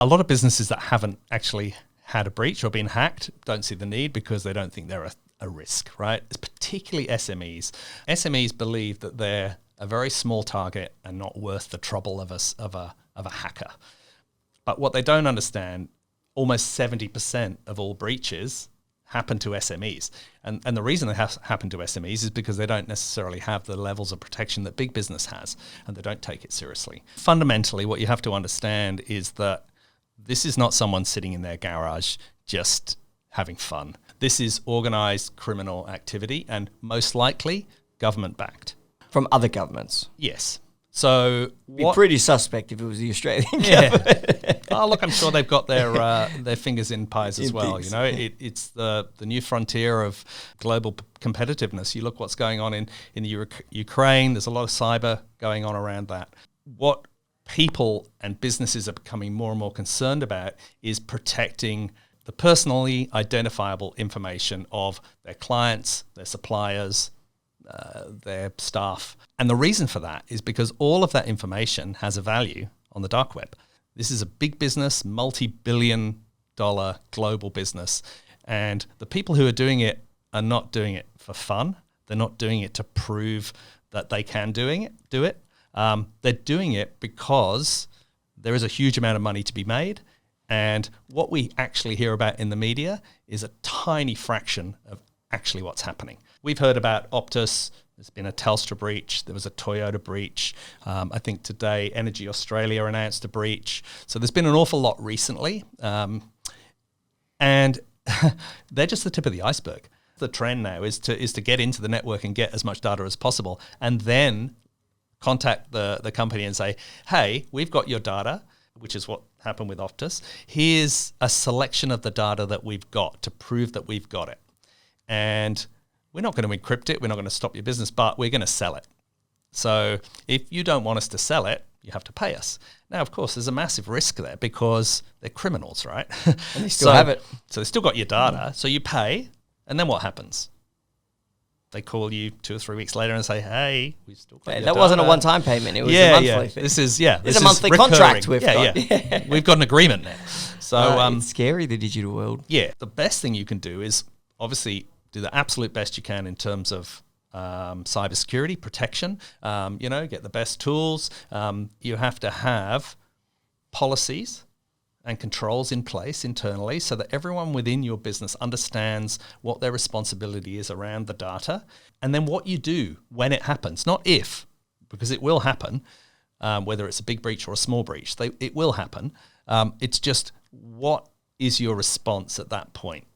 A lot of businesses that haven't actually had a breach or been hacked don't see the need because they don't think they're a risk, right? It's particularly SMEs. SMEs believe that they're a very small target and not worth the trouble of a hacker. But what they don't understand, almost 70% of all breaches happen to SMEs. And the reason they happen to SMEs is because they don't necessarily have the levels of protection that big business has, and they don't take it seriously. Fundamentally, what you have to understand is that this is not someone sitting in their garage just having fun. This is organised criminal activity and most likely government-backed. From other governments? Yes. So be pretty suspect if it was the Australian government. Oh, look, I'm sure they've got their fingers in pies as well. You know, it's the new frontier of global competitiveness. You look what's going on in the Ukraine. There's a lot of cyber going on around that. What people and businesses are becoming more and more concerned about is protecting the personally identifiable information of their clients, their suppliers, their staff. And the reason for that is because all of that information has a value on the dark web. This is a big business, multi-billion-dollar global business. And the people who are doing it are not doing it for fun. They're not doing it to prove that they can do it. They're doing it because there is a huge amount of money to be made. And what we actually hear about in the media is a tiny fraction of actually what's happening. We've heard about Optus. There's been a Telstra breach. There was a Toyota breach. I think today Energy Australia announced a breach. So there's been an awful lot recently. And they're just the tip of the iceberg. The trend now is to get into the network and get as much data as possible, and then contact the company and say, hey, we've got your data, which is what happened with Optus. Here's a selection of the data that we've got to prove that we've got it. And we're not going to encrypt it. We're not going to stop your business, but we're going to sell it. So if you don't want us to sell it, you have to pay us. Now, of course, there's a massive risk there because they're criminals, right? And they still have it. So they still got your data. So you pay, and then what happens? They call you 2 or 3 weeks later and say, hey, we still got your that data. wasn't a one-time payment. It was a monthly thing. This is a monthly contract we've got. Yeah. We've got an agreement now. So it's scary, the digital world. Yeah. The best thing you can do is obviously do the absolute best you can in terms of cybersecurity, protection, get the best tools. You have to have policies and controls in place internally so that everyone within your business understands what their responsibility is around the data, and then what you do when it happens, not if, because it will happen, whether it's a big breach or a small breach, it will happen. It's just what is your response at that point?